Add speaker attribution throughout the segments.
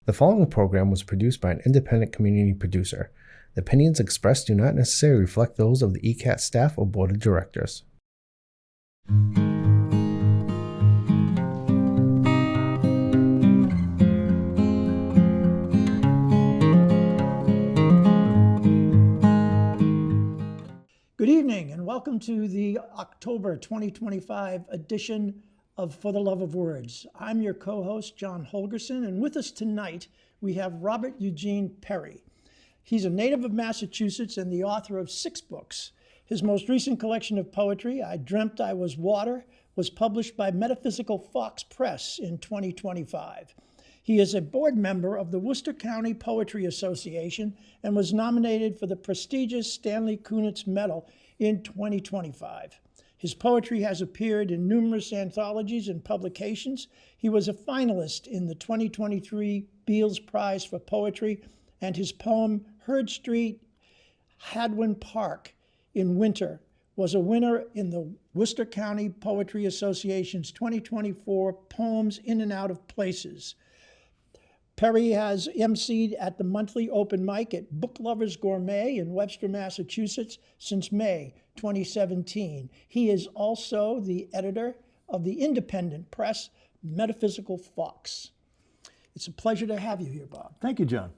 Speaker 1: The following program was produced by an independent community producer. The opinions expressed do not necessarily reflect those of the ECAT staff or board of directors.
Speaker 2: Good evening and welcome to the October 2025 edition of For the Love of Words. I'm your co-host, John Holgerson, and with us tonight we have Robert Eugene Perry. He's a native of Massachusetts and the author of 6 books. His most recent collection of poetry, I Dreamt I Was Water, was published by Metaphysical Fox Press in 2025. He is a board member of the Worcester County Poetry Association and was nominated for the prestigious Stanley Kunitz Medal in 2025. His poetry has appeared in numerous anthologies and publications. He was a finalist in the 2023 Beals Prize for Poetry, and his poem Hurd Street, Hadwin Park in Winter was a winner in the Worcester County Poetry Association's 2024 Poems In and Out of Places. Perry has emceed at the monthly open mic at Book Lovers Gourmet in Webster, Massachusetts since May 2017. He is also the editor of the independent press, Metaphysical Fox. It's a pleasure to have you here, Bob.
Speaker 3: Thank you, John.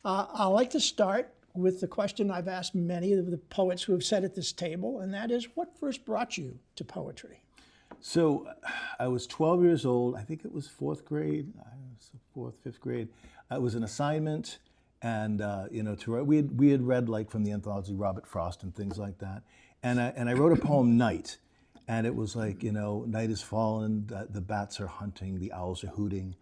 Speaker 2: I'd like to start with the question I've asked many of the poets who have sat at this table, and that is, what first brought you to poetry?
Speaker 3: So I was 12 years old. I think it was 4th grade. Fourth, 5th grade. It was an assignment, and to write. We had read like from the anthology Robert Frost and things like that, and I wrote a poem, Night, and it was like, night is fallen, the bats are hunting, the owls are hooting,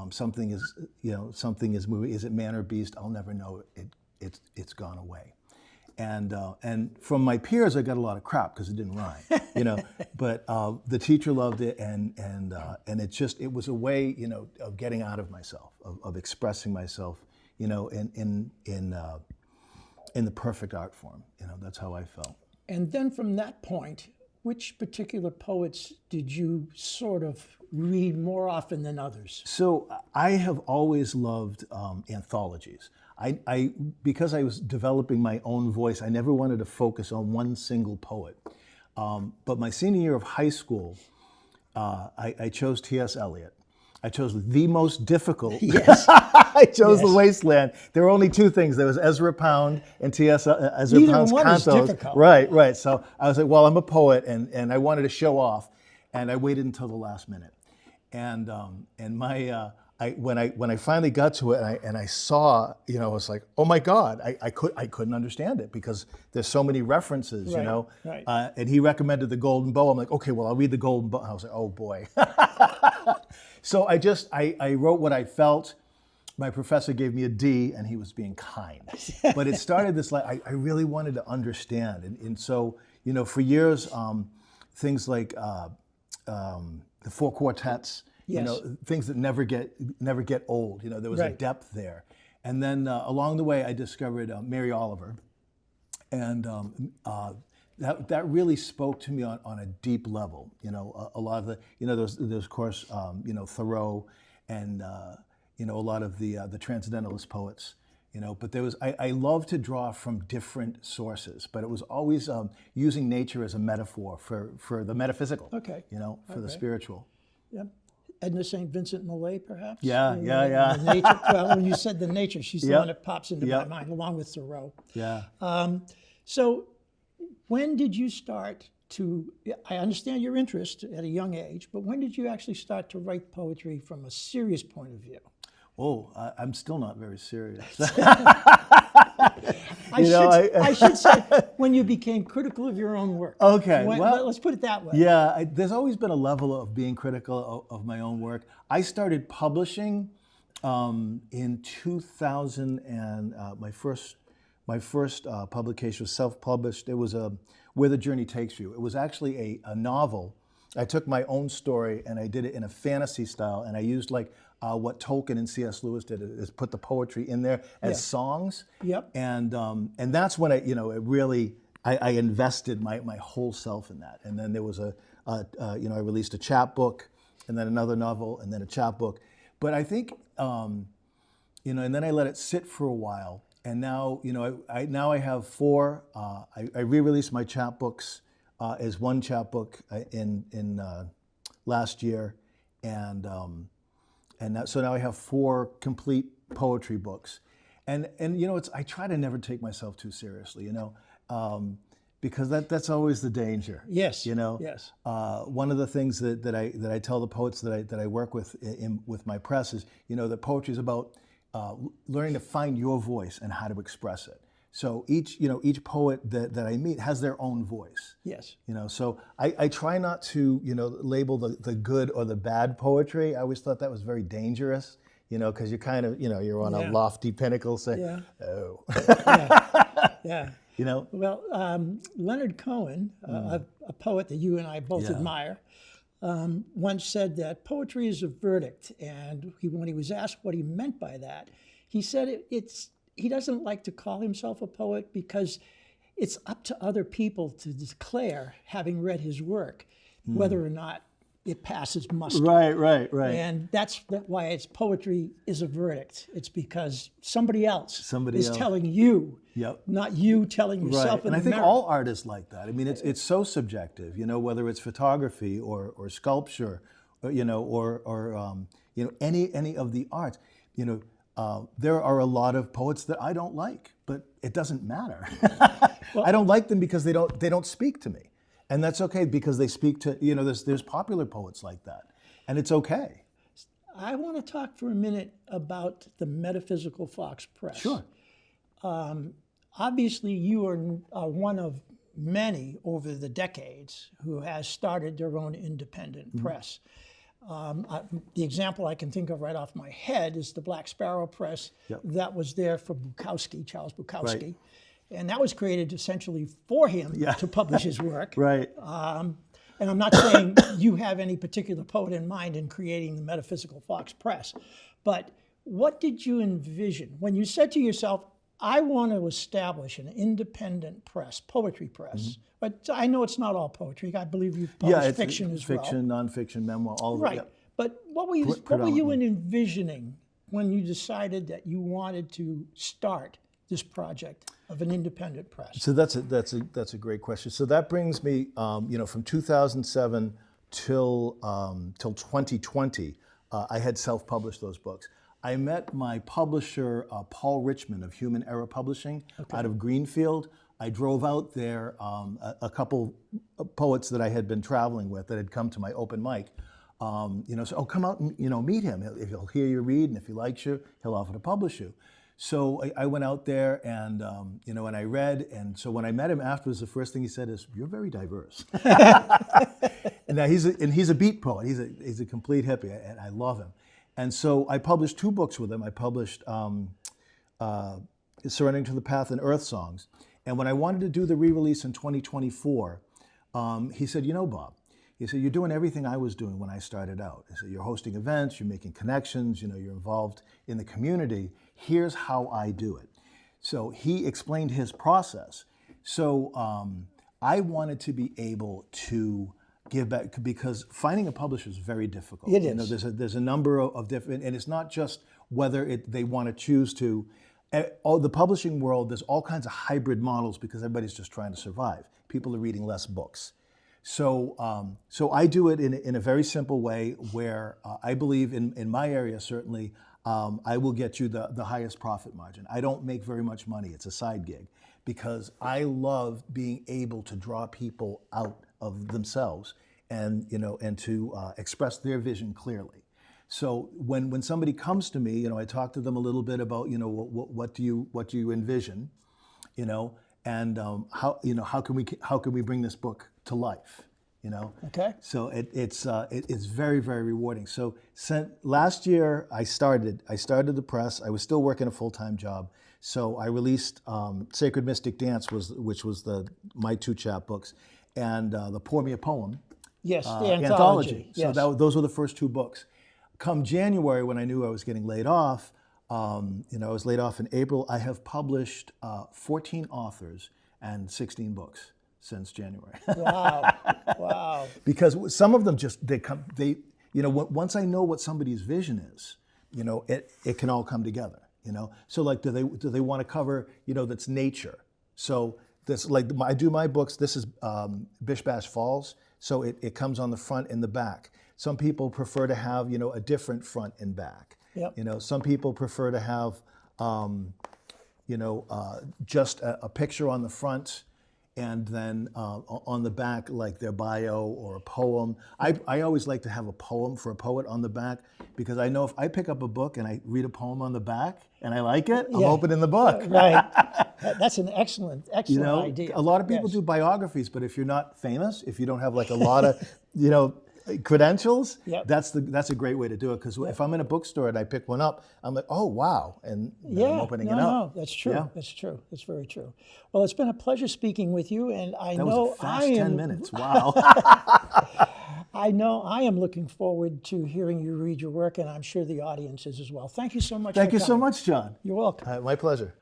Speaker 3: something is moving. Is it man or beast? I'll never know. It's gone away. And from my peers, I got a lot of crap because it didn't rhyme, But the teacher loved it, and it was a way, of getting out of myself, of expressing myself, in the perfect art form. That's how I felt.
Speaker 2: And then from that point, which particular poets did you sort of read more often than others?
Speaker 3: So I have always loved anthologies. Because I was developing my own voice, I never wanted to focus on one single poet. But my senior year of high school, I chose T.S. Eliot. I chose the most difficult.
Speaker 2: Yes.
Speaker 3: I chose The Wasteland. There were only 2 things. There was Ezra Pound and Ezra Pound's cantos. Right. So I was like, well, I'm a poet, and I wanted to show off, and I waited until the last minute. And when I finally got to it and I saw, I was like, oh my God, I couldn't understand it because there's so many references,
Speaker 2: Right.
Speaker 3: And he recommended The Golden Bow. I'm like, okay, well, I'll read The Golden Bow. I was like, oh boy. So I wrote what I felt. My professor gave me a D, and he was being kind. But it started this, like, I really wanted to understand. And so, for years, things like the 4 quartets,
Speaker 2: Yes.
Speaker 3: Things that never get old. There was a depth there. And then along the way, I discovered Mary Oliver, and that really spoke to me on a deep level. A lot of the, there's of course, Thoreau, and a lot of the transcendentalist poets. But there was, I love to draw from different sources, but it was always using nature as a metaphor for the metaphysical.
Speaker 2: Okay.
Speaker 3: For the spiritual.
Speaker 2: Yep. Edna St. Vincent Millay, perhaps?
Speaker 3: Yeah.
Speaker 2: The nature, well, when you said the nature, she's the one that pops into my mind, along with Thoreau.
Speaker 3: Yeah.
Speaker 2: So when did you start to, I understand your interest at a young age, but when did you actually start to write poetry from a serious point of view?
Speaker 3: Oh, I'm still not very serious.
Speaker 2: I should say when you became critical of your own work.
Speaker 3: Okay,
Speaker 2: let's put it that way.
Speaker 3: Yeah, there's always been a level of being critical of my own work. I started publishing in 2000, and my first publication was self-published. It was Where the Journey Takes You. It was actually a novel. I took my own story and I did it in a fantasy style, and I used what Tolkien and C.S. Lewis did, is put the poetry in there as songs.
Speaker 2: Yep.
Speaker 3: And that's when I invested my whole self in that. And then there was I released a chapbook, and then another novel, and then a chapbook. But I think and then I let it sit for a while. And now, I have four. I re-released my chapbooks as one chapbook in last year, and so now I have four complete poetry books. And I try to never take myself too seriously, because that's always the danger.
Speaker 2: Yes.
Speaker 3: Yes. One of the things that I tell the poets that I work with with my press is, that poetry is about learning to find your voice and how to express it. So each poet that I meet has their own voice.
Speaker 2: Yes.
Speaker 3: So I try not to, label the good or the bad poetry. I always thought that was very dangerous, because you're kind of, you're on a lofty pinnacle saying, oh.
Speaker 2: Yeah. Well, Leonard Cohen, a poet that you and I both admire, once said that poetry is a verdict. And when he was asked what he meant by that, he said he doesn't like to call himself a poet because it's up to other people to declare, having read his work, whether or not it passes muster.
Speaker 3: Right.
Speaker 2: And that's why its poetry is a verdict. It's because somebody else is telling you, not you telling yourself.
Speaker 3: Right. And I think all art is like that. I mean, it's so subjective. Whether it's photography or sculpture, or any of the arts. There are a lot of poets that I don't like, but it doesn't matter. I don't like them because they don't speak to me. And that's okay, because they speak to, there's popular poets like that. And it's okay.
Speaker 2: I want to talk for a minute about the Metaphysical Fox Press.
Speaker 3: Sure.
Speaker 2: Obviously, you are one of many over the decades who has started their own independent press. The example I can think of right off my head is the Black Sparrow Press that was there for Charles Bukowski.
Speaker 3: Right.
Speaker 2: And that was created essentially for him to publish his work.
Speaker 3: Right.
Speaker 2: And I'm not saying you have any particular poet in mind in creating the Metaphysical Fox Press, but what did you envision when you said to yourself, I want to establish an independent press, poetry press? But I know it's not all poetry. I believe you've published fiction as well.
Speaker 3: Fiction, nonfiction, memoir, all
Speaker 2: right.
Speaker 3: of it.
Speaker 2: But what were you envisioning when you decided that you wanted to start this project of an independent press?
Speaker 3: So that's a great question. So that brings me, from 2007 till 2020, I had self-published those books. I met my publisher, Paul Richmond of Human Error Publishing, out of Greenfield. I drove out there, a couple poets that I had been traveling with that had come to my open mic. So come out and meet him. If he'll hear you read, and if he likes you, he'll offer to publish you. So I went out there, and and I read. And so when I met him afterwards, the first thing he said is, "You're very diverse." And now he's a beat poet. He's a complete hippie, and I love him. And so I published two books with him. I published Surrendering to the Path and Earth Songs. And when I wanted to do the re-release in 2024, he said, Bob, he said, you're doing everything I was doing when I started out. He said, you're hosting events, you're making connections, you're involved in the community. Here's how I do it. So he explained his process. So I wanted to be able to give back, because finding a publisher is very difficult.
Speaker 2: It is.
Speaker 3: There's a number of different, and it's not just whether they want to choose to. The publishing world, there's all kinds of hybrid models because everybody's just trying to survive. People are reading less books. So I do it in a very simple way where I believe in my area, certainly, I will get you the highest profit margin. I don't make very much money. It's a side gig because I love being able to draw people out of themselves and to express their vision clearly. So when somebody comes to me, I talk to them a little bit about what do you envision, and how can we bring this book to life,
Speaker 2: Okay.
Speaker 3: So it's very, very rewarding. So last year I started the press. I was still working a full-time job, so I released Sacred Mystic Dance, which was my two chapbooks, and the Pour Me a Poem.
Speaker 2: Yes, the anthology.
Speaker 3: So
Speaker 2: Yes.
Speaker 3: those were the first two books. Come January, when I knew I was getting laid off, I was laid off in April. I have published 14 authors and 16 books since January.
Speaker 2: Wow.
Speaker 3: Because some of them once I know what somebody's vision is, it can all come together. you know? So like, do they want to cover, you know, that's nature? So this, like, I do my books, this is Bish Bash Falls, so it comes on the front and the back. Some people prefer to have, you know, a different front and back.
Speaker 2: Yep.
Speaker 3: You know, some people prefer to have, you know, just a picture on the front, and then on the back, like their bio or a poem. I always like to have a poem for a poet on the back, because I know if I pick up a book and I read a poem on the back and I like it, I'm opening the book.
Speaker 2: Right. That's an excellent
Speaker 3: You know,
Speaker 2: idea.
Speaker 3: a lot of people do biographies, but if you're not famous, if you don't have like a lot of, you know, credentials, that's a great way to do it. Because if I'm in a bookstore and I pick one up, I'm like, oh wow, and then I'm opening it up.
Speaker 2: No, that's true.
Speaker 3: Yeah.
Speaker 2: That's true. That's very true. Well, it's been a pleasure speaking with you, and I
Speaker 3: That
Speaker 2: know
Speaker 3: was a fast 10 minutes. Wow.
Speaker 2: I know I am looking forward to hearing you read your work, and I'm sure the audience is as well. Thank you so much.
Speaker 3: Thank you so much, John.
Speaker 2: You're welcome.
Speaker 3: My pleasure.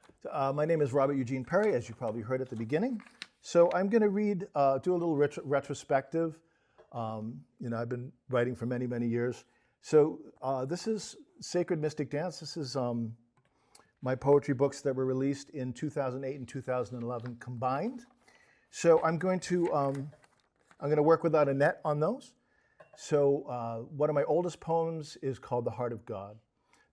Speaker 3: My name is Robert Eugene Perry, as you probably heard at the beginning. So I'm going to read, do a little retrospective. You know, I've been writing for many, many years. So this is Sacred Mystic Dance. This is my poetry books that were released in 2008 and 2011 combined. So I'm going to work without a net on those. So one of my oldest poems is called The Heart of God.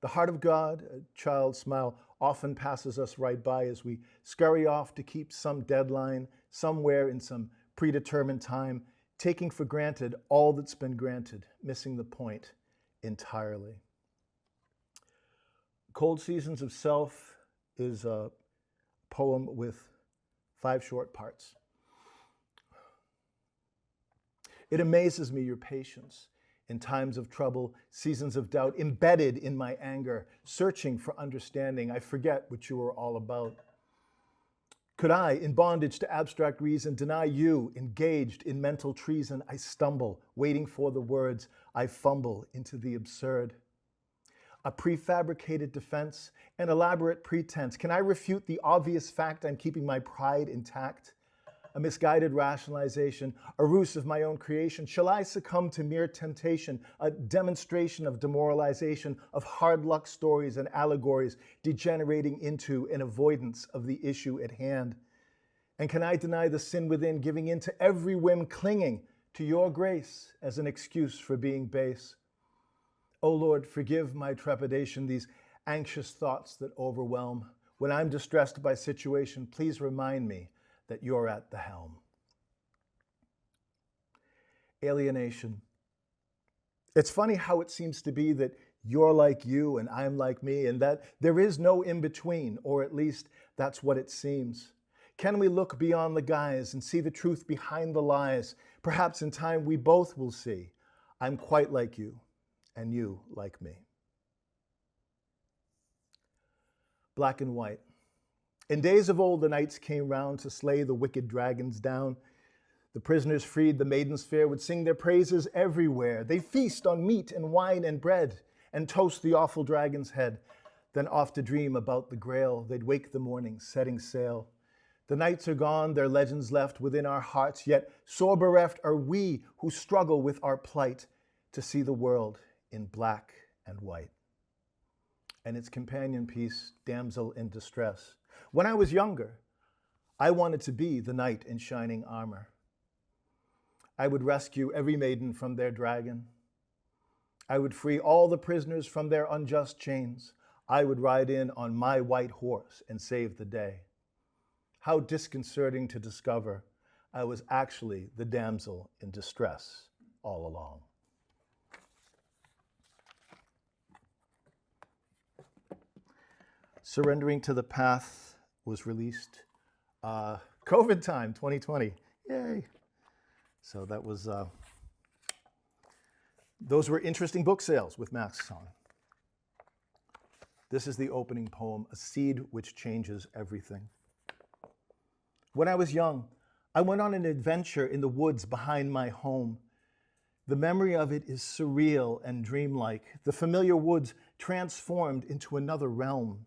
Speaker 3: The heart of God, a child's smile, often passes us right by as we scurry off to keep some deadline somewhere in some predetermined time, taking for granted all that's been granted, missing the point entirely. Cold Seasons of Self is a poem with 5 short parts. It amazes me, your patience in times of trouble, seasons of doubt, embedded in my anger, searching for understanding. I forget what you were all about. Could I, in bondage to abstract reason, deny you, engaged in mental treason? I stumble, waiting for the words. I fumble into the absurd. A prefabricated defense, an elaborate pretense. Can I refute the obvious fact I'm keeping my pride intact? A misguided rationalization, a ruse of my own creation. Shall I succumb to mere temptation, a demonstration of demoralization, of hard luck stories and allegories degenerating into an avoidance of the issue at hand? And can I deny the sin within, giving in to every whim, clinging to your grace as an excuse for being base? O Lord, forgive my trepidation, these anxious thoughts that overwhelm. When I'm distressed by situation, please remind me that you're at the helm. Alienation. It's funny how it seems to be that you're like you and I'm like me, and that there is no in-between, or at least that's what it seems. Can we look beyond the guise and see the truth behind the lies? Perhaps in time we both will see. I'm quite like you, and you like me. Black and white. In days of old, the knights came round to slay the wicked dragons down. The prisoners freed, the maidens fair would sing their praises everywhere. They feast on meat and wine and bread and toast the awful dragon's head. Then off to dream about the grail, they'd wake the morning, setting sail. The knights are gone, their legends left within our hearts, yet sore bereft are we who struggle with our plight to see the world in black and white. And its companion piece, Damsel in Distress. When I was younger, I wanted to be the knight in shining armor. I would rescue every maiden from their dragon. I would free all the prisoners from their unjust chains. I would ride in on my white horse and save the day. How disconcerting to discover I was actually the damsel in distress all along. Surrendering to the Path was released COVID time, 2020. Yay. So that was, those were interesting book sales with masks on. This is the opening poem, A Seed Which Changes Everything. When I was young, I went on an adventure in the woods behind my home. The memory of it is surreal and dreamlike, the familiar woods transformed into another realm.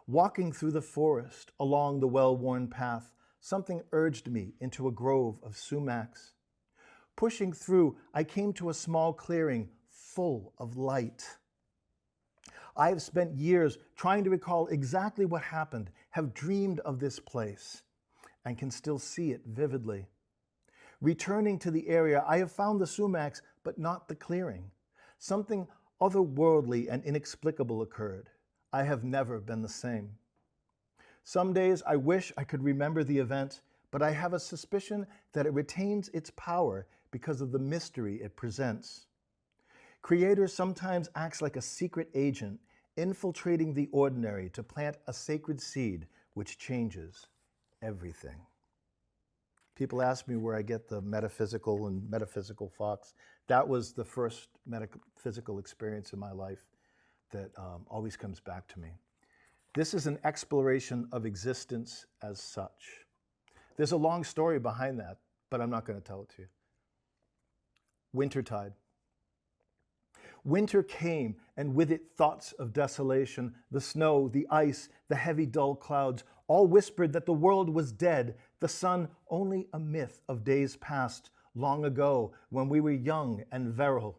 Speaker 3: Walking through the forest along the well-worn path, something urged me into a grove of sumacs. Pushing through, I came to a small clearing full of light. I have spent years trying to recall exactly what happened, have dreamed of this place, and can still see it vividly. Returning to the area, I have found the sumacs, but not the clearing. Something otherworldly and inexplicable occurred. I have never been the same. Some days I wish I could remember the event, but I have a suspicion that it retains its power because of the mystery it presents. Creator sometimes acts like a secret agent, infiltrating the ordinary to plant a sacred seed which changes everything. People ask me where I get the metaphysical and metaphysical fox. That was the first metaphysical experience in my life that always comes back to me. This is an exploration of existence as such. There's a long story behind that, but I'm not going to tell it to you. Wintertide. Winter came, and with it thoughts of desolation. The snow, the ice, the heavy dull clouds, all whispered that the world was dead, the sun only a myth of days past, long ago, when we were young and virile.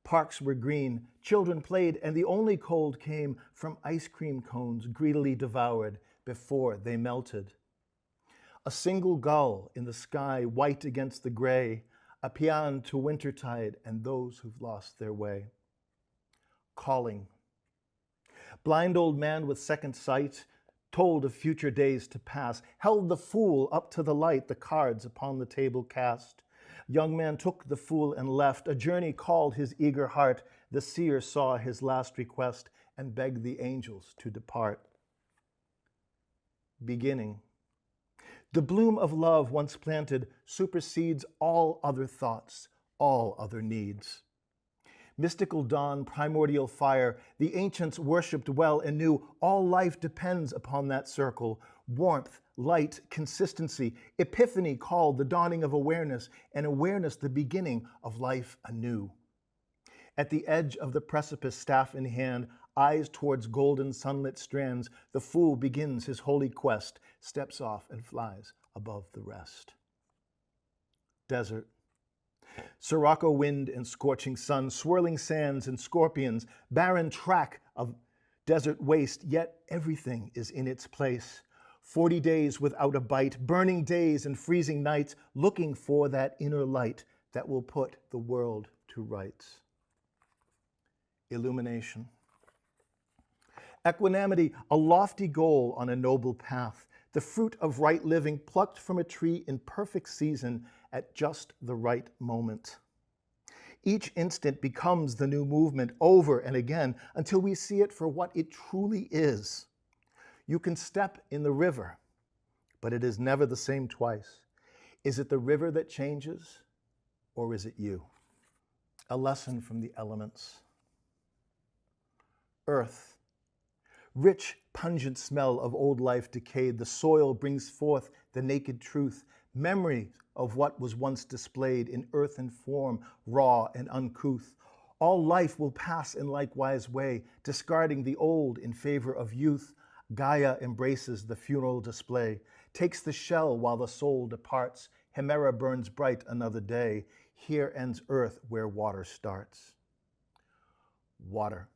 Speaker 3: Parks were green, children played, and the only cold came from ice cream cones greedily devoured before they melted. A single gull in the sky, white against the gray, a paean to wintertide and those who've lost their way. Calling. Blind old man with second sight, told of future days to pass, held the fool up to the light, the cards upon the table cast. Young man took the fool and left, a journey called his eager heart. The seer saw his last request and begged the angels to depart. Beginning. The bloom of love once planted supersedes all other thoughts, all other needs. Mystical dawn, primordial fire, the ancients worshipped well and knew all life depends upon that circle. Warmth, light, consistency, epiphany called the dawning of awareness, and awareness the beginning of life anew. At the edge of the precipice, staff in hand, eyes towards golden sunlit strands, the fool begins his holy quest, steps off and flies above the rest. Desert. Sirocco wind and scorching sun, swirling sands and scorpions, barren track of desert waste, yet everything is in its place. 40 days without a bite, burning days and freezing nights, looking for that inner light that will put the world to rights. Illumination. Equanimity, a lofty goal on a noble path, the fruit of right living plucked from a tree in perfect season at just the right moment. Each instant becomes the new movement over and again until we see it for what it truly is. You can step in the river, but it is never the same twice. Is it the river that changes, or is it you? A lesson from the elements. Earth. Rich, pungent smell of old life decayed. The soil brings forth the naked truth, memory of what was once displayed in earthen form, raw and uncouth. All life will pass in likewise way, discarding the old in favor of youth. Gaia embraces the funeral display, takes the shell while the soul departs. Hemera burns bright another day. Here ends earth where water starts. Water.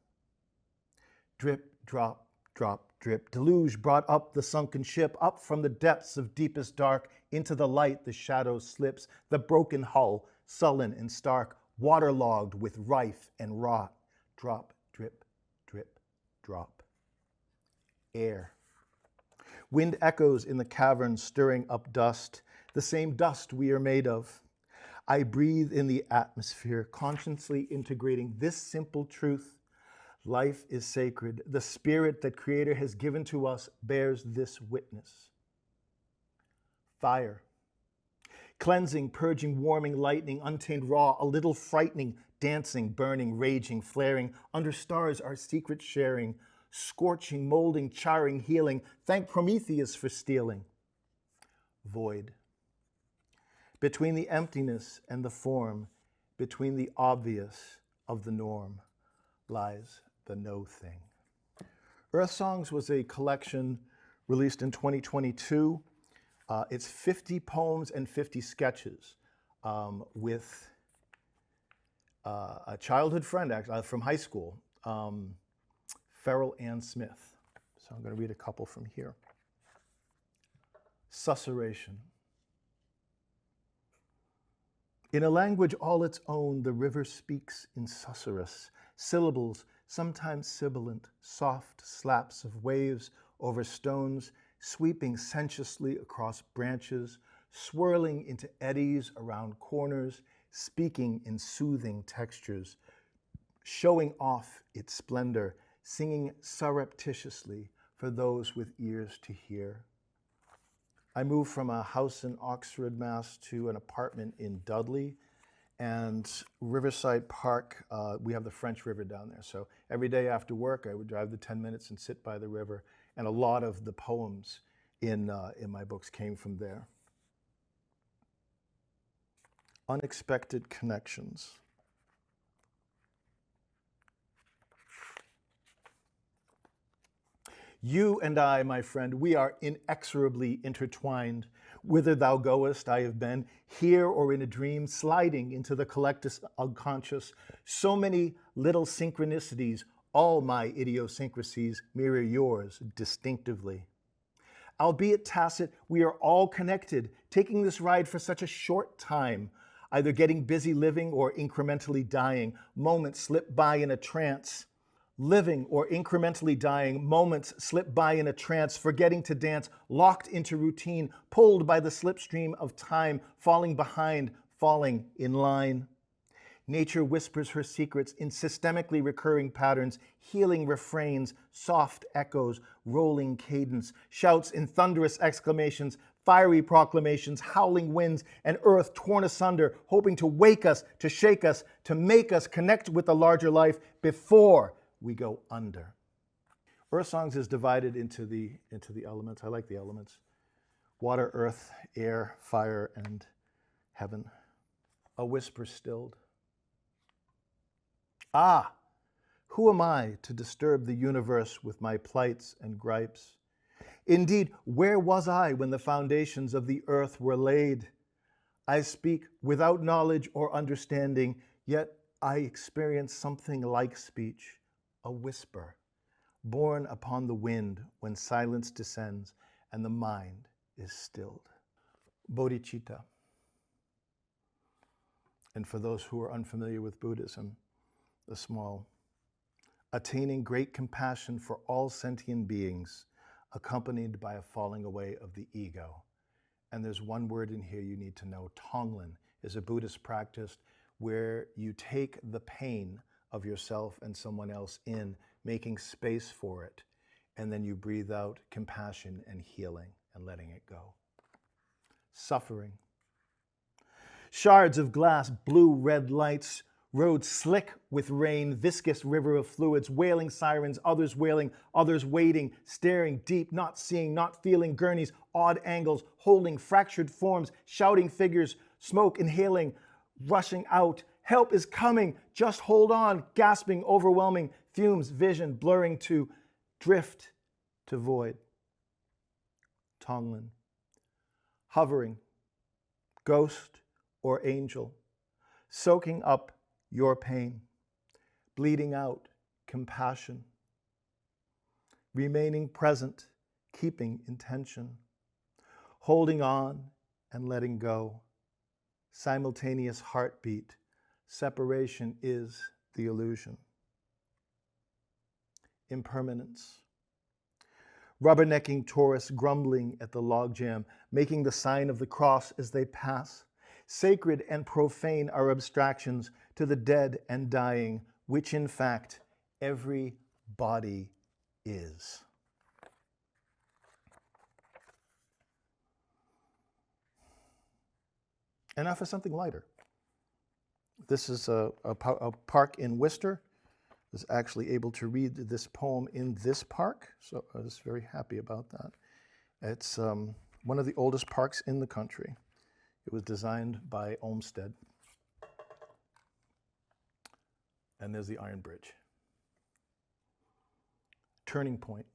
Speaker 3: Drip, drop, drop, drip. Deluge brought up the sunken ship, up from the depths of deepest dark. Into the light the shadow slips, the broken hull, sullen and stark, waterlogged with rife and rot. Drop, drip, drip, drop. Air. Wind echoes in the caverns, stirring up dust, the same dust we are made of. I breathe in the atmosphere, consciously integrating this simple truth. Life is sacred. The spirit that Creator has given to us bears this witness. Fire. Cleansing, purging, warming, lightning, untamed raw, a little frightening, dancing, burning, raging, flaring. Under stars our secret sharing. Scorching, molding, charring, healing. Thank Prometheus for stealing. Void. Between the emptiness and the form, between the obvious of the norm, lies the no thing. Earth Songs was a collection released in 2022. It's 50 poems and 50 sketches with a childhood friend actually, from high school. Farrell Ann Smith. So I'm going to read a couple from here. Susurration. In a language all its own, the river speaks in susurrus, syllables, sometimes sibilant, soft slaps of waves over stones, sweeping sensuously across branches, swirling into eddies around corners, speaking in soothing textures, showing off its splendor, singing surreptitiously for those with ears to hear. I moved from a house in Oxford, Mass. To an apartment in Dudley, and Riverside Park, we have the French River down there. So every day after work, I would drive the 10 minutes and sit by the river, and a lot of the poems in my books came from there. Unexpected connections. You and I, my friend, we are inexorably intertwined. Whither thou goest, I have been, here or in a dream, sliding into the collective unconscious. So many little synchronicities, all my idiosyncrasies mirror yours distinctively. Albeit tacit, we are all connected, taking this ride for such a short time, either getting busy living or incrementally dying. Moments slip by in a trance. Living or incrementally dying, moments slip by in a trance, forgetting to dance, locked into routine, pulled by the slipstream of time, falling behind, falling in line. Nature whispers her secrets in systemically recurring patterns, healing refrains, soft echoes, rolling cadence, shouts in thunderous exclamations, fiery proclamations, howling winds, and earth torn asunder, hoping to wake us, to shake us, to make us connect with the larger life before we go under. Earth Songs is divided into the elements. I like the elements. Water, earth, air, fire, and heaven. A whisper stilled. Ah, who am I to disturb the universe with my plights and gripes? Indeed, where was I when the foundations of the earth were laid? I speak without knowledge or understanding, yet I experience something like speech. A whisper, born upon the wind when silence descends and the mind is stilled. Bodhicitta. And for those who are unfamiliar with Buddhism, the small, attaining great compassion for all sentient beings, accompanied by a falling away of the ego. And there's one word in here you need to know. Tonglen is a Buddhist practice where you take the pain of yourself and someone else in, making space for it, and then you breathe out compassion and healing and letting it go. Suffering. Shards of glass, blue, red lights, roads slick with rain, viscous river of fluids, wailing sirens, others wailing, others waiting, staring deep, not seeing, not feeling, gurneys, odd angles, holding fractured forms, shouting figures, smoke inhaling, rushing out. Help is coming, just hold on, gasping, overwhelming, fumes, vision, blurring to drift to void. Tonglen. Hovering, ghost or angel, soaking up your pain, bleeding out compassion, remaining present, keeping intention, holding on and letting go, simultaneous heartbeat. Separation is the illusion. Impermanence. Rubbernecking tourists grumbling at the logjam, making the sign of the cross as they pass. Sacred and profane are abstractions to the dead and dying, which in fact every body is. And now for something lighter. This is a park in Worcester. I was actually able to read this poem in this park, so I was very happy about that. It's one of the oldest parks in the country. It was designed by Olmsted. And there's the Iron Bridge. Turning point.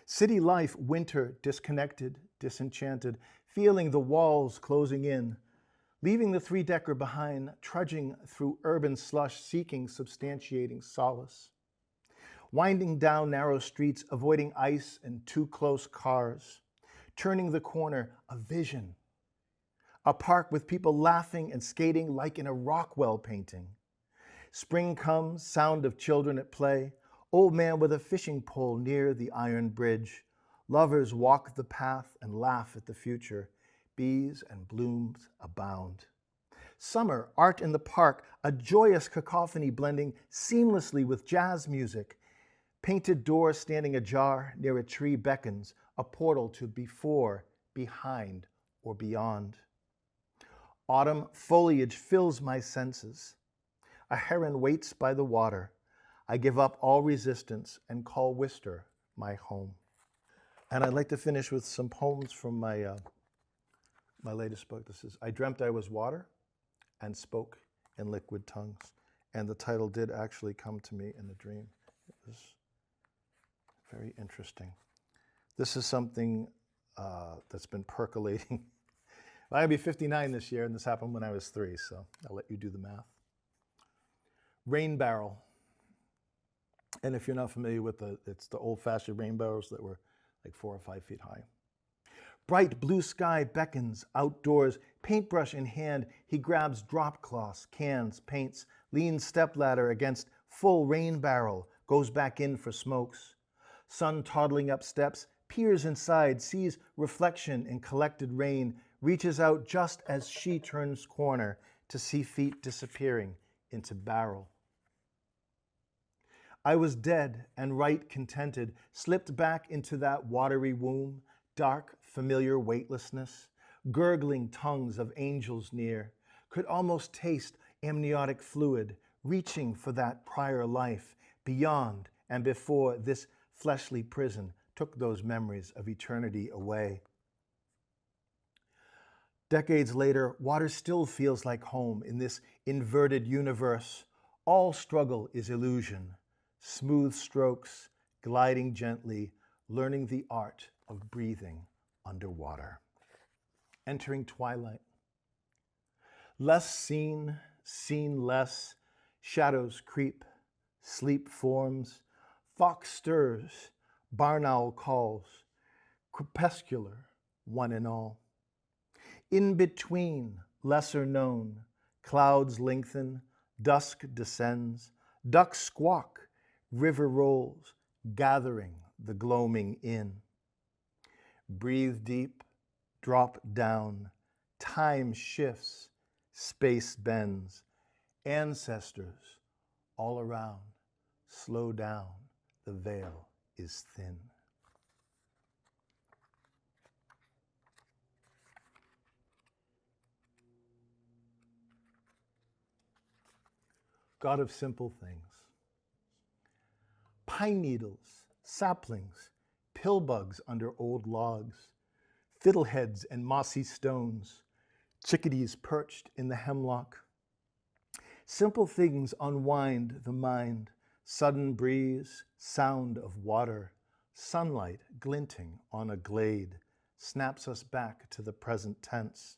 Speaker 3: City life, winter, disconnected, disenchanted, feeling the walls closing in, leaving the three-decker behind, trudging through urban slush, seeking, substantiating solace. winding down narrow streets, avoiding ice and too close cars, turning the corner, a vision. A park with people laughing and skating like in a Rockwell painting. Spring comes, sound of children at play, old man with a fishing pole near the iron bridge. Lovers walk the path and laugh at the future. Bees and blooms abound. Summer, art in the park, a joyous cacophony blending seamlessly with jazz music. Painted door standing ajar near a tree beckons, a portal to before, behind, or beyond. Autumn foliage fills my senses. A heron waits by the water. I give up all resistance and call Worcester my home. And I'd like to finish with some poems from my latest book. This is I Dreamt I Was Water and Spoke in Liquid Tongues. And the title did actually come to me in a dream. It was very interesting. This is something that's been percolating. I'll be 59 this year, and this happened when I was 3, so I'll let you do the math. Rain barrel. And if you're not familiar with it's the old-fashioned rain barrels that were like 4 or 5 feet high. Bright blue sky beckons outdoors, paintbrush in hand. He grabs drop cloths, cans, paints, leans stepladder against full rain barrel, goes back in for smokes. Sun toddling up steps, peers inside, sees reflection in collected rain, reaches out just as she turns corner to see feet disappearing into barrel. I was dead and right contented, slipped back into that watery womb, dark, familiar weightlessness, gurgling tongues of angels near, could almost taste amniotic fluid, reaching for that prior life, beyond and before this fleshly prison took those memories of eternity away. Decades later, water still feels like home in this inverted universe. All struggle is illusion. Smooth strokes, gliding gently, learning the art of breathing underwater. Entering twilight. Less seen, seen less, shadows creep, sleep forms, fox stirs, barn owl calls, crepuscular, one and all. In between, lesser known, clouds lengthen, dusk descends, ducks squawk, river rolls, gathering the gloaming in. Breathe deep, drop down, time shifts, space bends, ancestors all around, slow down, the veil is thin. God of simple things. Pine needles, saplings, pill bugs under old logs, fiddleheads and mossy stones, chickadees perched in the hemlock. Simple things unwind the mind, sudden breeze, sound of water, sunlight glinting on a glade, snaps us back to the present tense.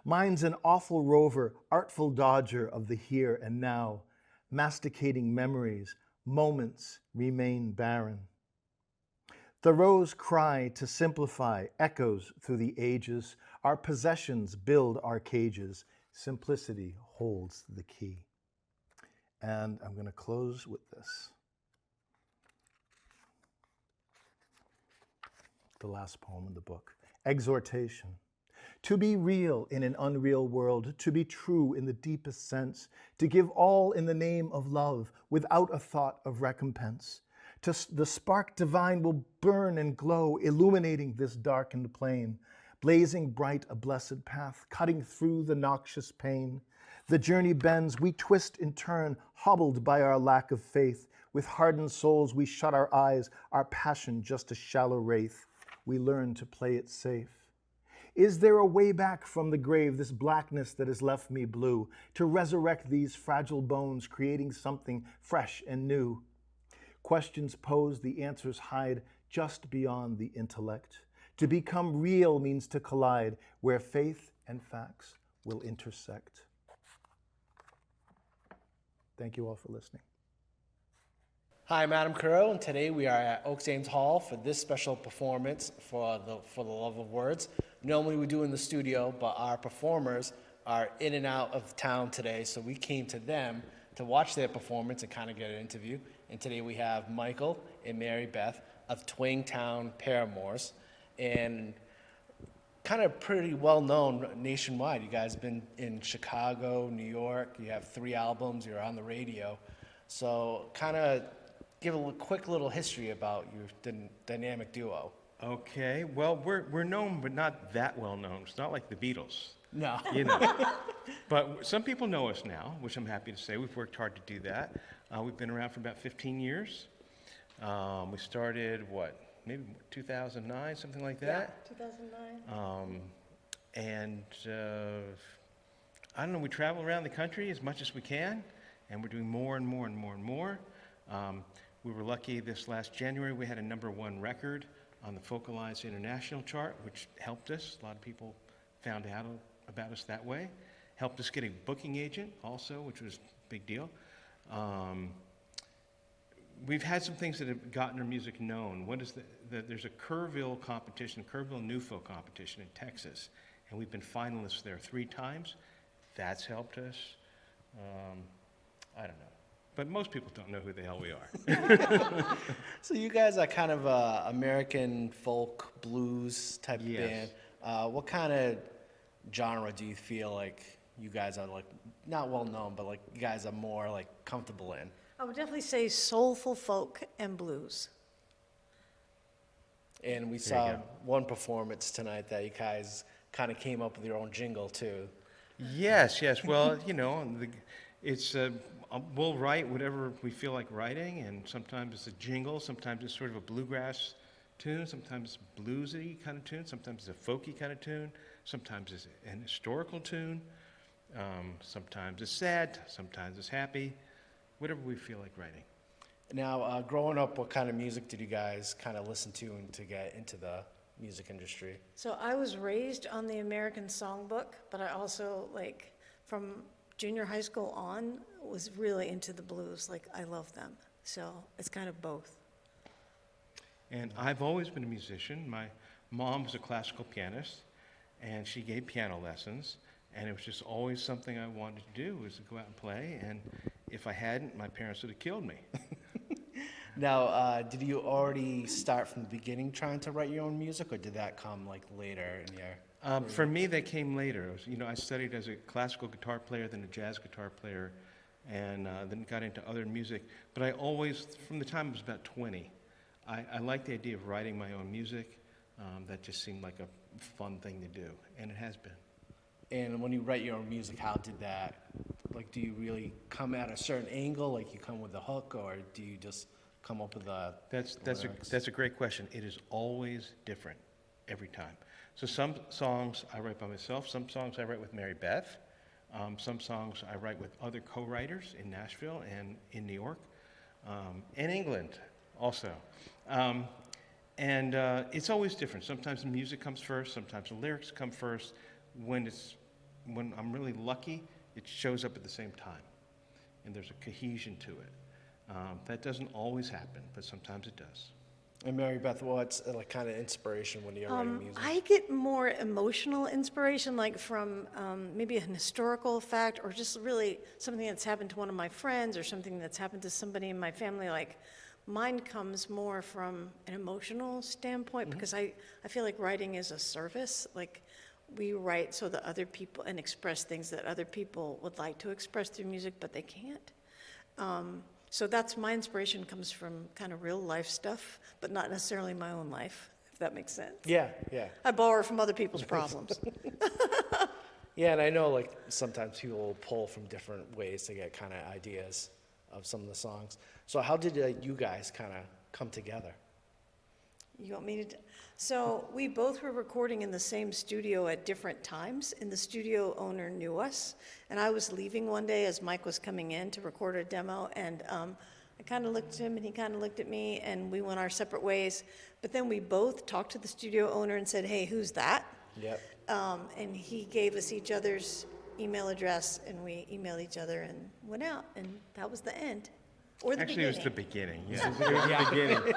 Speaker 3: Mind's an awful rover, artful dodger of the here and now, masticating memories, moments remain barren. Thoreau's cry to simplify echoes through the ages. Our possessions build our cages. Simplicity holds the key. And I'm going to close with this. The last poem in the book. Exhortation. To be real in an unreal world, to be true in the deepest sense, to give all in the name of love without a thought of recompense. The spark divine will burn and glow, illuminating this darkened plain, blazing bright a blessed path, cutting through the noxious pain. The journey bends, we twist in turn, hobbled by our lack of faith. With hardened souls, we shut our eyes, our passion just a shallow wraith. We learn to play it safe. Is there a way back from the grave, this blackness that has left me blue, to resurrect these fragile bones, creating something fresh and new? Questions posed, the answers hide just beyond the intellect. To become real means to collide where faith and facts will intersect. Thank you all for listening.
Speaker 1: Hi, I'm Adam Carreiro, and today we are at Oaks Ames Hall for this special performance for the Love of Words. Normally we do in the studio, but our performers are in and out of town today, so we came to them to watch their performance and kind of get an interview. And today we have Michael and Mary Beth of Twangtown Paramours, and kind of pretty well known nationwide. You guys have been in Chicago, New York. You have 3 albums. You're on the radio. So kind of give a quick little history about your dynamic duo.
Speaker 4: Okay, well, we're known, but not that well known. It's not like the Beatles,
Speaker 1: No.
Speaker 4: you know. But some people know us now, which I'm happy to say. We've worked hard to do that. We've been around for about 15 years. We started, maybe 2009, something like that?
Speaker 5: Yeah, 2009.
Speaker 4: And I don't know, we travel around the country as much as we can, and we're doing more and more and more and more. We were lucky this last January, we had a #1 record on the Focalized International chart, which helped us. A lot of people found out about us that way. Helped us get a booking agent also, which was a big deal. We've had some things that have gotten our music known. There's a Kerrville competition, Kerrville New Folk competition in Texas, and we've been finalists there 3 times. That's helped us. I don't know. But most people don't know who the hell we are.
Speaker 1: So you guys are kind of a American folk blues type of
Speaker 4: Yes.
Speaker 1: band. What kind of genre do you feel like you guys are like, not well known, but like you guys are more like comfortable in?
Speaker 5: I would definitely say soulful folk and blues.
Speaker 1: And we
Speaker 4: There you
Speaker 1: saw
Speaker 4: go.
Speaker 1: one performance tonight that you guys kind of came up with your own jingle too.
Speaker 4: Yes. Well, you know, it's we'll write whatever we feel like writing, and sometimes it's a jingle, sometimes it's sort of a bluegrass tune, sometimes bluesy kind of tune, sometimes it's a folky kind of tune, sometimes it's an historical tune, sometimes it's sad, sometimes it's happy, whatever we feel like writing.
Speaker 1: Now, growing up, what kind of music did you guys kind of listen to and to get into the music industry?
Speaker 5: So I was raised on the American Songbook, but I also, like, from junior high school on, was really into the blues. Like, I love them. So it's kind of both.
Speaker 4: And I've always been a musician. My mom was a classical pianist, and she gave piano lessons, and it was just always something I wanted to do, was to go out and play, and if I hadn't, my parents would have killed me.
Speaker 1: Now, did you already start from the beginning trying to write your own music, or did that come like later in your?
Speaker 4: For me, that came later. I studied as a classical guitar player, then a jazz guitar player, and then got into other music. But I always, from the time I was about 20, I liked the idea of writing my own music. That just seemed like a fun thing to do, and it has been.
Speaker 1: And when you write your own music, how did that, like, do you really come at a certain angle, like you come with a hook, or do you just come up with
Speaker 4: That's
Speaker 1: lyrics?
Speaker 4: a great question. It is always different every time. So some songs I write by myself, some songs I write with Mary Beth, some songs I write with other co-writers in Nashville and in New York, and England also. And it's always different. Sometimes the music comes first, sometimes the lyrics come first. When I'm really lucky, it shows up at the same time, and there's a cohesion to it. That doesn't always happen, but sometimes it does.
Speaker 1: And Mary Beth, what's like kind of inspiration when you're writing music?
Speaker 5: I get more emotional inspiration, like from maybe an historical fact, or just really something that's happened to one of my friends, or something that's happened to somebody in my family. Like, mine comes more from an emotional standpoint, because I feel like writing is a service. Like, we write so that other people, and express things that other people would like to express through music, but they can't. So that's my inspiration, comes from kind of real life stuff, but not necessarily my own life, if that makes sense.
Speaker 1: Yeah.
Speaker 5: I borrow from other people's problems.
Speaker 1: Yeah, and I know like sometimes people will pull from different ways to get kind of ideas of some of the songs. So how did you guys kind of come together?
Speaker 5: You want me to? So we both were recording in the same studio at different times, and the studio owner knew us. And I was leaving one day as Mike was coming in to record a demo, and I kind of looked at him, and he kind of looked at me, and we went our separate ways. But then we both talked to the studio owner and said, "Hey, who's that?"
Speaker 1: Yep.
Speaker 5: And he gave us each other's email address, and we emailed each other and went out, and that was the end. Or the
Speaker 4: Actually, it was the
Speaker 5: beginning.
Speaker 4: beginning, yeah. It was the beginning,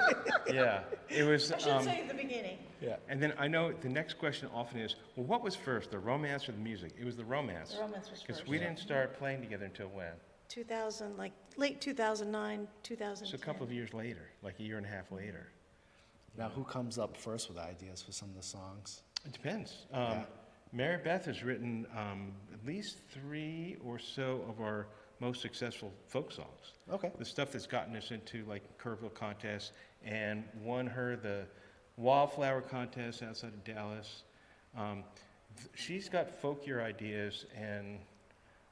Speaker 4: yeah. It was,
Speaker 5: I should say the beginning.
Speaker 1: Yeah.
Speaker 4: and then I know the next question often is, well, what was first, the romance or the music? It was the romance.
Speaker 5: The romance was
Speaker 4: Because
Speaker 5: first.
Speaker 4: we didn't start playing together until when?
Speaker 5: 2000, like late 2009, 2010.
Speaker 4: So a couple of years later, like a year and a half later.
Speaker 1: Now, who comes up first with ideas for some of the songs?
Speaker 4: It depends.
Speaker 1: Yeah.
Speaker 4: Mary Beth has written at least 3 or so of our most successful folk songs.
Speaker 1: Okay.
Speaker 4: The stuff that's gotten us into like Kerrville contest and won her the Wildflower contest outside of Dallas. She's got folkier ideas and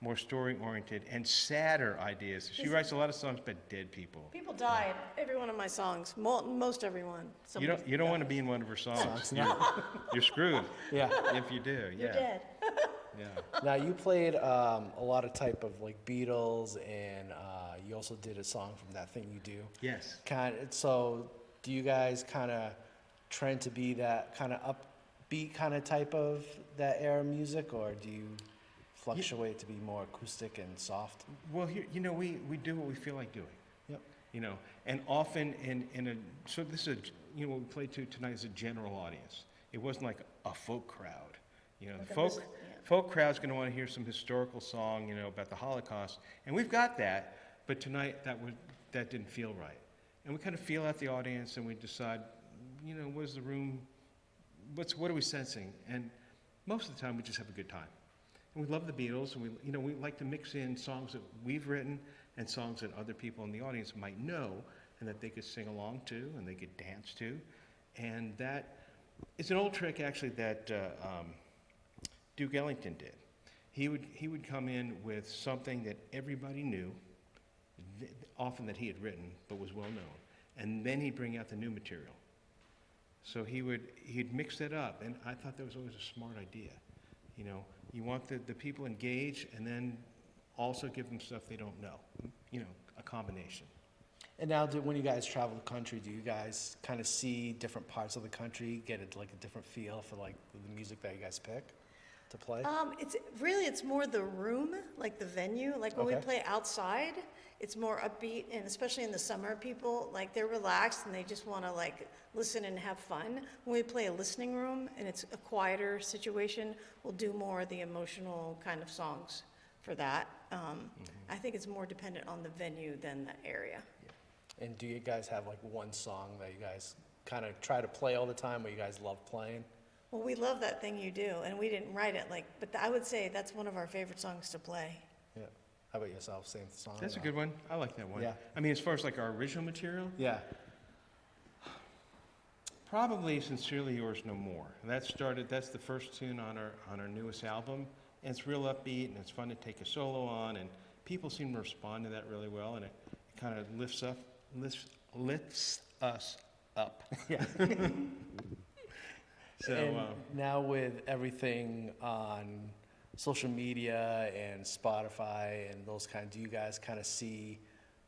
Speaker 4: more story-oriented and sadder ideas. She writes a lot of songs about dead people.
Speaker 5: People died. Every one of my songs, most everyone.
Speaker 4: You don't want to be in one of her songs. You're screwed
Speaker 1: Yeah.
Speaker 4: if you do.
Speaker 5: You're
Speaker 4: Yeah.
Speaker 5: dead.
Speaker 4: Yeah.
Speaker 1: Now, you played a lot of type of like Beatles, and you also did a song from That Thing You Do.
Speaker 4: Yes.
Speaker 1: So, do you guys kind of trend to be that kind of upbeat kind of type of that era music, or do you fluctuate to be more acoustic and soft?
Speaker 4: Well, here, we do what we feel like doing.
Speaker 1: Yep.
Speaker 4: And often so this is what we played to tonight is a general audience. It wasn't like a folk crowd. The folk crowd's going to want to hear some historical song, about the Holocaust, and we've got that. But tonight that didn't feel right, and we kind of feel out the audience, and we decide, what is the room? What are we sensing? And most of the time, we just have a good time. And we love the Beatles, and we like to mix in songs that we've written and songs that other people in the audience might know and that they could sing along to and they could dance to. And that is an old trick, actually, that Duke Ellington did. He would come in with something that everybody knew, often that he had written, but was well known, and then he'd bring out the new material. So he'd mix it up, and I thought that was always a smart idea. You want the people engaged, and then also give them stuff they don't know. A combination.
Speaker 1: And now, when you guys travel the country, do you guys kind of see different parts of the country, get a different feel for like the music that you guys pick to play?
Speaker 5: It's more the room, like the venue. Like when we
Speaker 1: Okay.
Speaker 5: play outside, it's more upbeat, and especially in the summer, people like they're relaxed and they just want to like listen and have fun. When we play a listening room and it's a quieter situation, we'll do more of the emotional kind of songs for that. I think it's more dependent on the venue than the area.
Speaker 1: And do you guys have like one song that you guys kind of try to play all the time, or you guys love playing?
Speaker 5: Well, we love That Thing You Do, and we didn't write it but I would say that's one of our favorite songs to play.
Speaker 1: Yeah. How about yourself? Same song?
Speaker 4: That's a
Speaker 1: or-
Speaker 4: good one. I like that one.
Speaker 1: Yeah.
Speaker 4: I mean, as far as like our original material,
Speaker 1: Yeah.
Speaker 4: probably Sincerely Yours No More. That's the first tune on our newest album, and it's real upbeat, and it's fun to take a solo on, and people seem to respond to that really well, and it kind of lifts us up.
Speaker 1: Yeah.
Speaker 4: So,
Speaker 1: And now with everything on social media and Spotify and those do you guys kind of see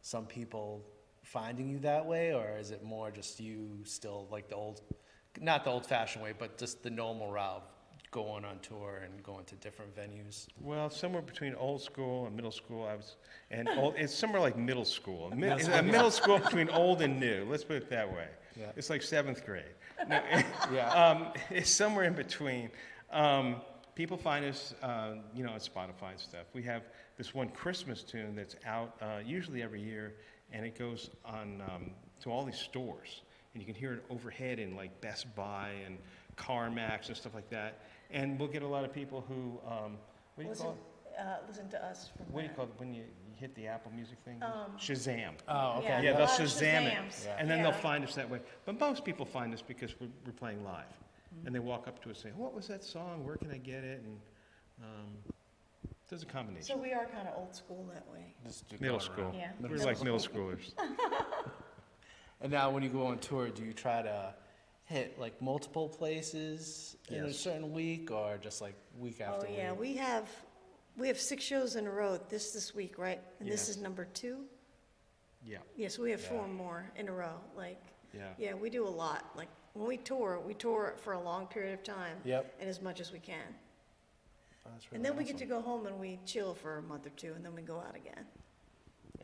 Speaker 1: some people finding you that way, or is it more just you still like not the old-fashioned way, but just the normal route, going on tour and going to different venues?
Speaker 4: well, somewhere between old school and middle school, it's somewhere like middle school. Middle school between old and new. Let's put it that way.
Speaker 1: Yeah.
Speaker 4: It's like 7th grade. No,
Speaker 1: Yeah.
Speaker 4: it's somewhere in between. People find us, on Spotify and stuff. We have this one Christmas tune that's out usually every year, and it goes on to all these stores, and you can hear it overhead in like Best Buy and CarMax and stuff like that. And we'll get a lot of people who, what do you call it?
Speaker 5: Listen to us from
Speaker 4: What do you
Speaker 5: there.
Speaker 4: call it when you hit the Apple Music thing? Shazam.
Speaker 1: Oh, okay.
Speaker 4: Yeah,
Speaker 5: a
Speaker 4: they'll
Speaker 5: lot of
Speaker 4: Shazam it,
Speaker 5: Shazams.
Speaker 4: and then
Speaker 5: Yeah.
Speaker 4: they'll find us that way. But most people find us because we're playing live, and they walk up to us saying, "What was that song? Where can I get it?" And there's a
Speaker 5: So
Speaker 4: combination.
Speaker 5: we are kind of old school that way.
Speaker 1: Just
Speaker 4: Middle
Speaker 1: going
Speaker 4: school.
Speaker 1: around.
Speaker 5: Yeah.
Speaker 4: We're like middle schoolers.
Speaker 1: And now when you go on tour, do you try to hit like multiple places in a
Speaker 4: Yes.
Speaker 1: certain week, or just like week after
Speaker 5: Oh,
Speaker 1: week?
Speaker 5: yeah, we have 6 shows in a row this week, right? And this
Speaker 4: Yes.
Speaker 5: is number 2?
Speaker 4: Yeah,
Speaker 5: Yeah, so we have 4
Speaker 1: Yeah.
Speaker 5: more in a row,
Speaker 4: yeah.
Speaker 5: yeah, we do a lot. Like, when we tour for a long period of time.
Speaker 1: Yep.
Speaker 5: And as much as we can.
Speaker 1: Oh, that's really
Speaker 5: And then we get to
Speaker 1: awesome.
Speaker 5: go home and we chill for a month or 2, and then we go out again.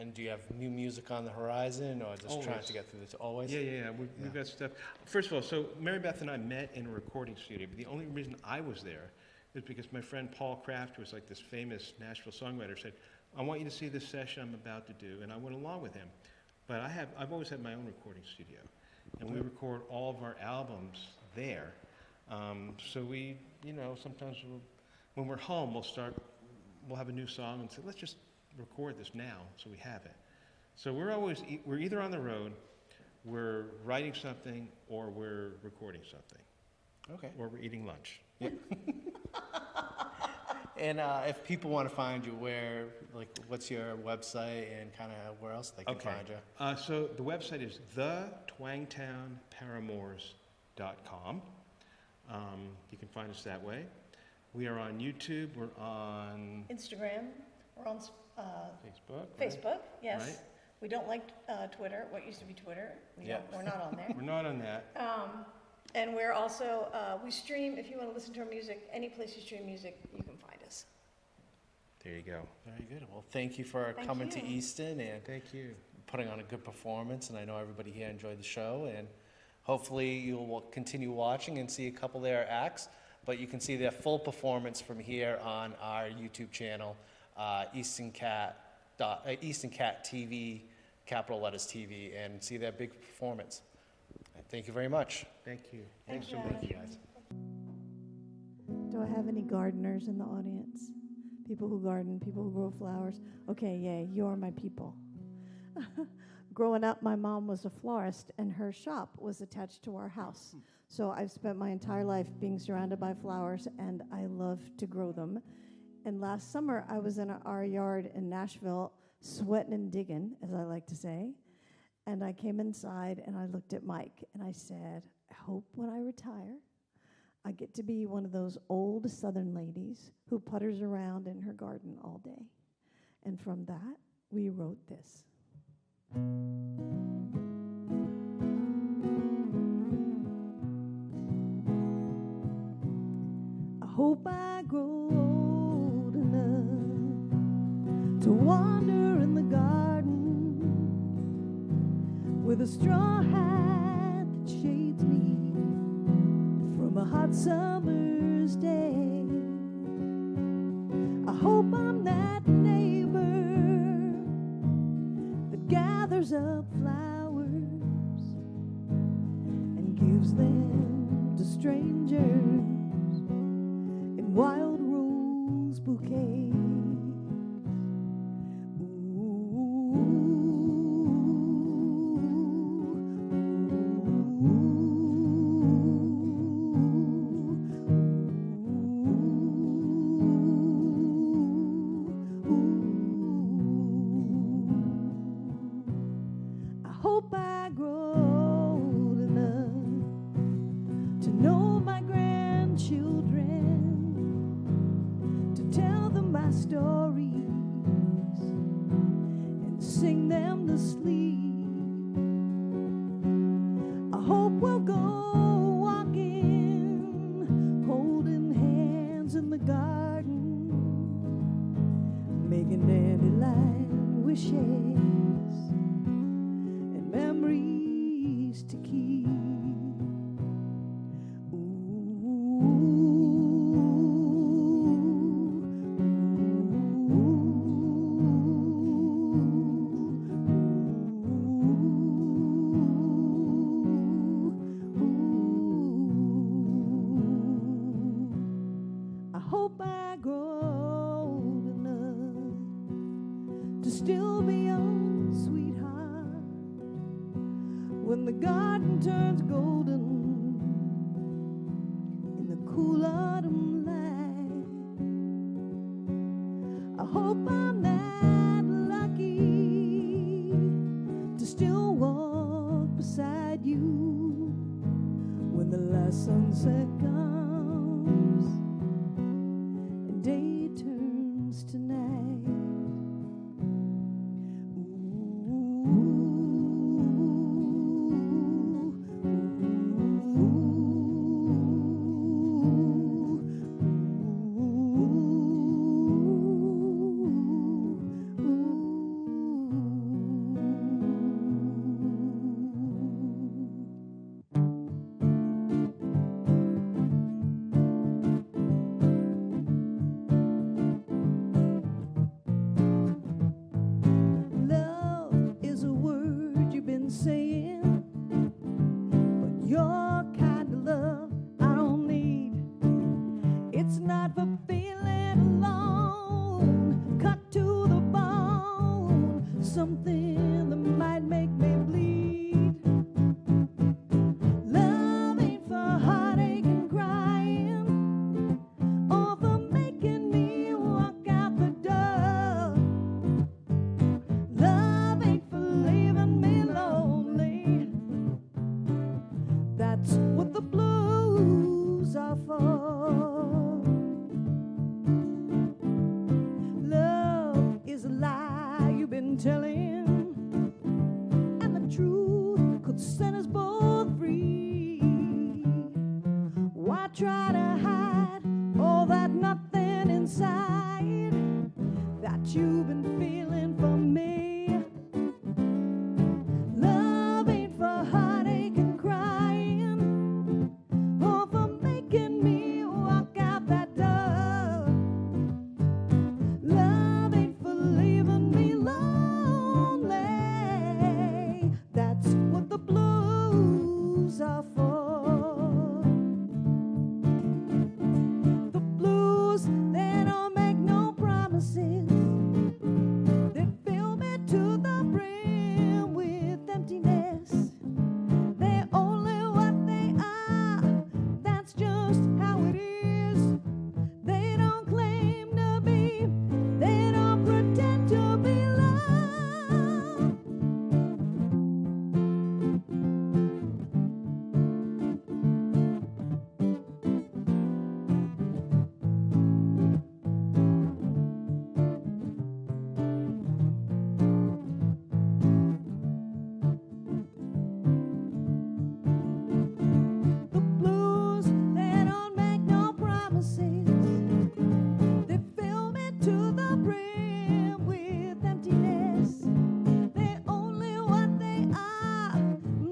Speaker 1: And do you have new music on the horizon, or just trying
Speaker 4: Always.
Speaker 1: to get through this? Always?
Speaker 4: Yeah. We've got stuff. First of all, so Mary Beth and I met in a recording studio, but the only reason I was there is because my friend Paul Kraft, who was like this famous Nashville songwriter, said, I want you to see this session I'm about to do, and I went along with him. But I've always had my own recording studio, and we record all of our albums there. So we, sometimes when we're home, we'll have a new song and say, let's just record this now, so we have it. So we're either on the road, we're writing something, or we're recording something.
Speaker 1: Okay.
Speaker 4: Or we're eating lunch.
Speaker 1: And if people want to find you, what's your website and kind of where else they can find you?
Speaker 4: So the website is Twangtownparamours.com. You can find us that way. We are on YouTube. We're on
Speaker 5: Instagram, we're on
Speaker 4: Facebook.
Speaker 5: Facebook, yes.
Speaker 4: Right.
Speaker 5: We don't like Twitter, what used to be Twitter. We're not on there.
Speaker 4: We're not on that.
Speaker 5: And we're also, we stream, if you want to listen to our music, any place you stream music, you can find us.
Speaker 4: There you go.
Speaker 1: Very good. Well, thank you for
Speaker 5: Thank
Speaker 1: coming
Speaker 5: you.
Speaker 1: to Easton and
Speaker 4: Thank you.
Speaker 1: putting on a good performance. And I know everybody here enjoyed the show. And hopefully you'll continue watching and see a couple of their acts. But you can see their full performance from here on our YouTube channel, Easton Cat TV, capital letters TV, and see their big performance. Thank you very much.
Speaker 4: Thank you.
Speaker 5: Thank
Speaker 4: Thanks so
Speaker 5: you.
Speaker 4: much.
Speaker 1: Thank you, guys.
Speaker 6: Do I have any gardeners in the audience? People who garden, people who grow flowers. Okay, yay, you are my people. Growing up, my mom was a florist, and her shop was attached to our house. So I've spent my entire life being surrounded by flowers, and I love to grow them. And last summer, I was in our yard in Nashville, sweating and digging, as I like to say. And I came inside, and I looked at Mike, and I said, I hope when I retire, I get to be one of those old Southern ladies who putters around in her garden all day. And from that, we wrote this. I hope I grow old enough to wander in the garden with a straw hat that shades me from a hot summer's day. I hope I'm that neighbor that gathers up flowers and gives them to strangers in wild rose bouquets. I hope I grow old enough to know my grandchildren, to tell them my stories and sing them to sleep. I hope we'll go walking, holding hands in the garden, making dandelion wishes and memories to keep. I hope I grow old enough to still be young, sweetheart, when the garden turns golden in the cool autumn light. I hope I'm that lucky to still walk beside you when the last sunset comes and day turns to night. the blues are for. Love is a lie you've been telling, and the truth could set us both free. Why try to hide all that nothing inside that you've been feeling for me? Love ain't for heartache and crying, or for making me walk out that door. Love ain't for leaving me lonely. That's what the blues are for. The blues, they don't make no promises. They fill me to the brim with emptiness. They're only what they are. That's just how it is. They don't claim to be. They don't pretend to be loved. The blues, they don't make no promises. They fill me to the brim with emptiness. They're only what they are.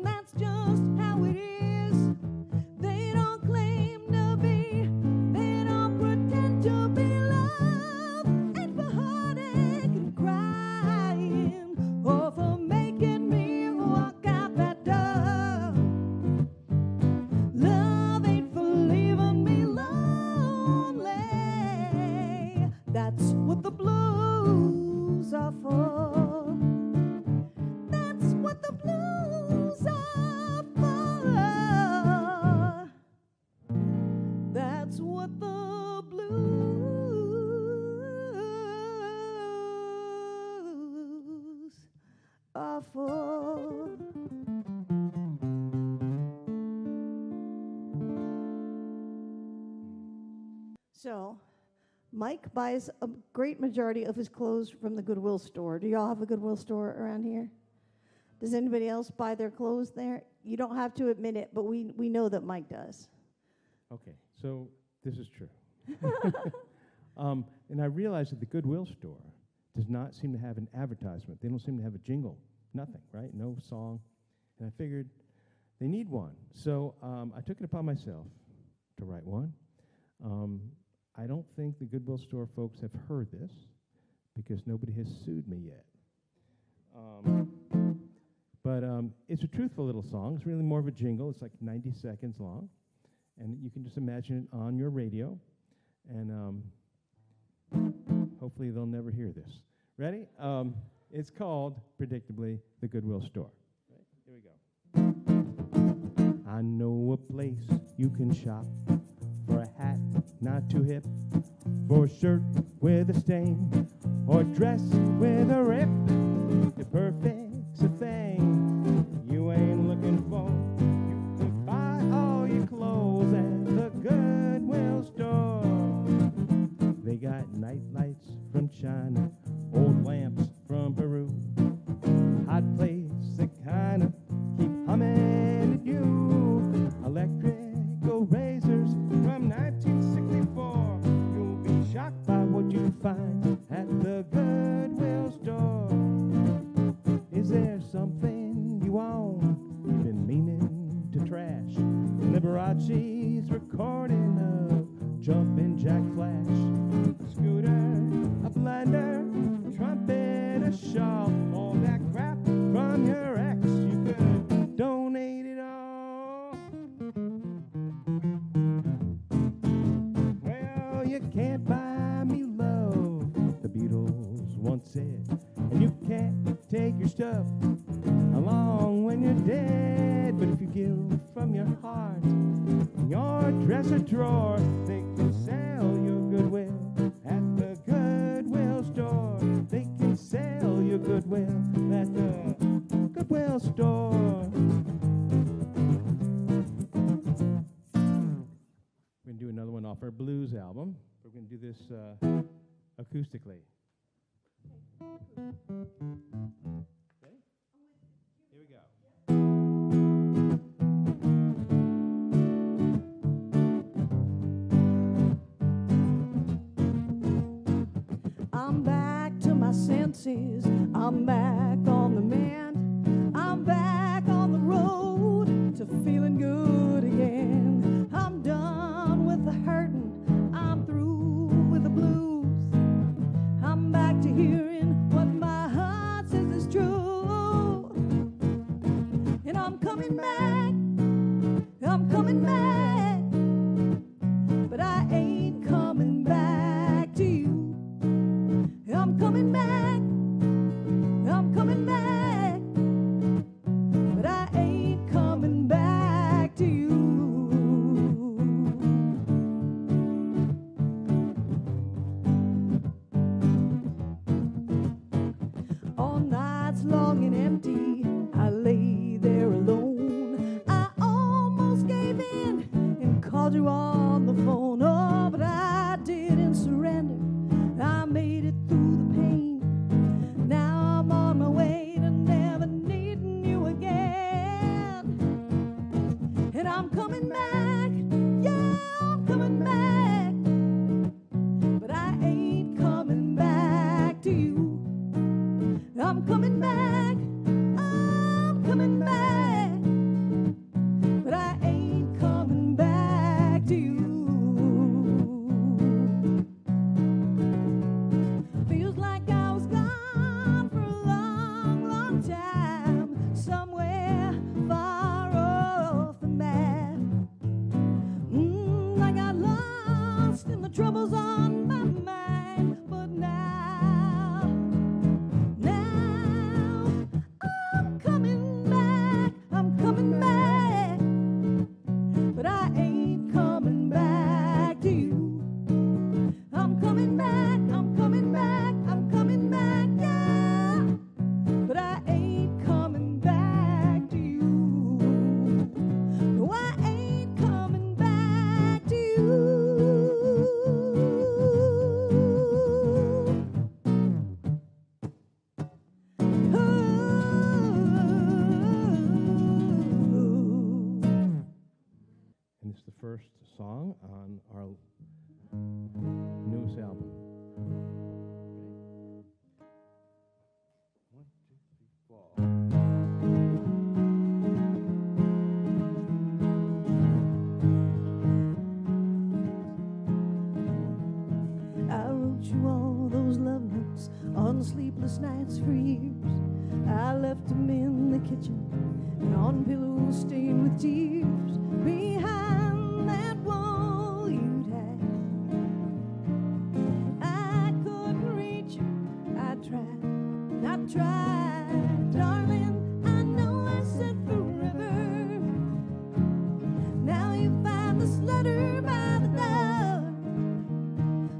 Speaker 6: That's just how it is. They don't claim to be. They don't pretend to be loved. Ain't for heartache and crying, or for making me walk out that door. Love ain't for leaving me lonely. That's what the blues are for. That's what the blues are for. That's what the blues are for. So, Mike buys a great majority of his clothes from the Goodwill store. Do y'all have a Goodwill store around here? Does anybody else buy their clothes there? You don't have to admit it, but we know that Mike does.
Speaker 4: Okay, so this is true. And I realized that the Goodwill store does not seem to have an advertisement. They don't seem to have a jingle, nothing, right? No song. And I figured they need one. So I took it upon myself to write one. I don't think the Goodwill store folks have heard this because nobody has sued me yet. But it's a truthful little song. It's really more of a jingle. It's like 90 seconds long. And you can just imagine it on your radio. And hopefully they'll never hear this. Ready? It's called, predictably, The Goodwill Store. Right? Here we go. I know a place you can shop for a hat not too hip, for a shirt with a stain, or a dress with a rip. It perfects a thing you ain't looking for. You can buy all your clothes at the Goodwill store. They got night lights from China, old lamps from Peru, hot plates that kind of keep humming at you, electrical razors from 1964. You'll be shocked by what you find at the Goodwill store. Is there something you own you've been meaning to trash? Liberace's recording of Jumpin' Jack Flash, a scooter, a blender, trumpet, a shawl, all that crap from your ex. You could donate it all. Well, you can't buy me love, the Beatles once said, and you can't take your stuff along when you're dead. But if you give from your heart, your dresser drawer, they can sell your Goodwill at the Goodwill store. They can sell your Goodwill at the Goodwill store. off our blues album. We're going to do this acoustically. Okay? Here we go.
Speaker 6: I'm back to my senses. I'm back on the mend. I'm back on the road to feeling good again. I'm done with the hurting. I'm through with the blues. I'm back to hearing what my heart says is true. And I'm coming back. I'm coming back. But I ain't coming back to you. I'm coming back, I'm coming back, but I ain't coming back to you. All nights long and empty, I lay there alone. I almost gave in and called you on the phone. Oh, but I didn't surrender. I made it through the pain. Now I'm on my way to never needing you again. And I'm coming back, yeah, I'm coming back. But I ain't coming back to you. I'm coming back, I'm coming back. But I ain't coming back to you. Feels like I was gone for a long, long time, somewhere far off the map. I got lost in the troubles on my mind, but now I'm coming back, I'm coming back, but I ain't coming back to you. I'm coming back, I'm coming back, I'm coming back, yeah, but I ain't coming back to you. No, I ain't coming back to you.
Speaker 4: And it's the first song on our newest album. Ready? 1, 2, 3, 4.
Speaker 6: I wrote you all those love notes on sleepless nights for years. I left them in the kitchen and on pillows stained with tears behind that wall you'd had. I couldn't reach you. I tried, darling. I know I said forever. Now you find this letter by the door.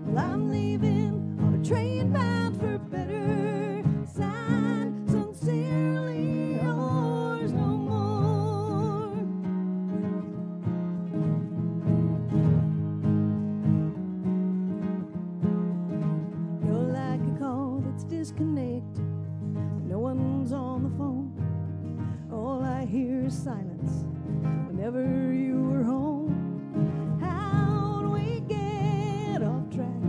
Speaker 6: Well, I'm leaving on a train bound for better. Signed, sincerely yours no more. You're like a call that's disconnected. No one's on the phone. All I hear is silence whenever you were home. How do we get off track?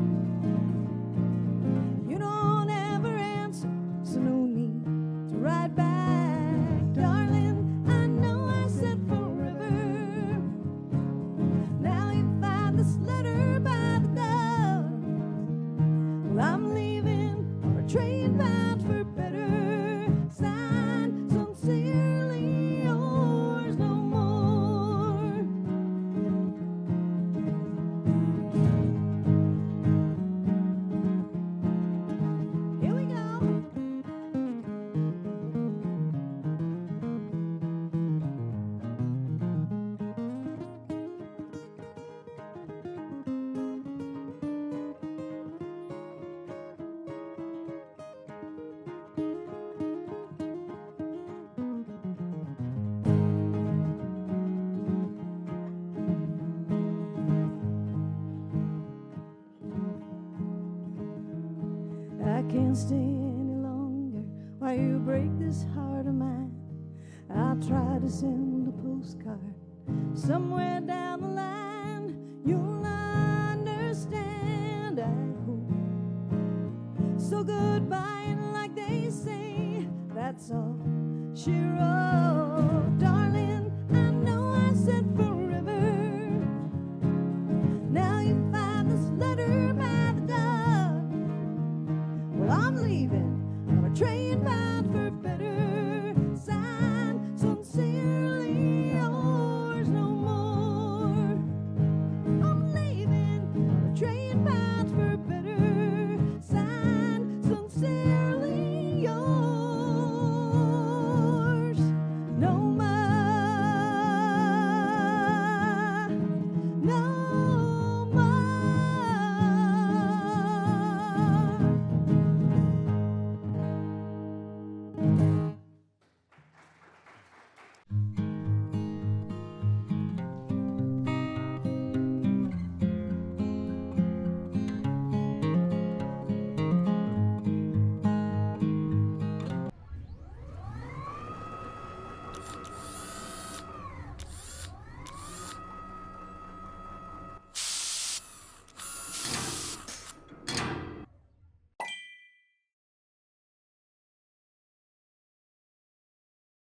Speaker 6: You don't ever answer, so no need to write back. Darling, I know I said forever. Now you find this letter by the door. Well, I'm leaving on a train bound for better. Signed, sincerely yours no more. stay any longer while you break this heart of mine. I'll try to send a postcard somewhere down the line. You'll understand, I hope. So goodbye, and like they say, that's all she wrote. Darling,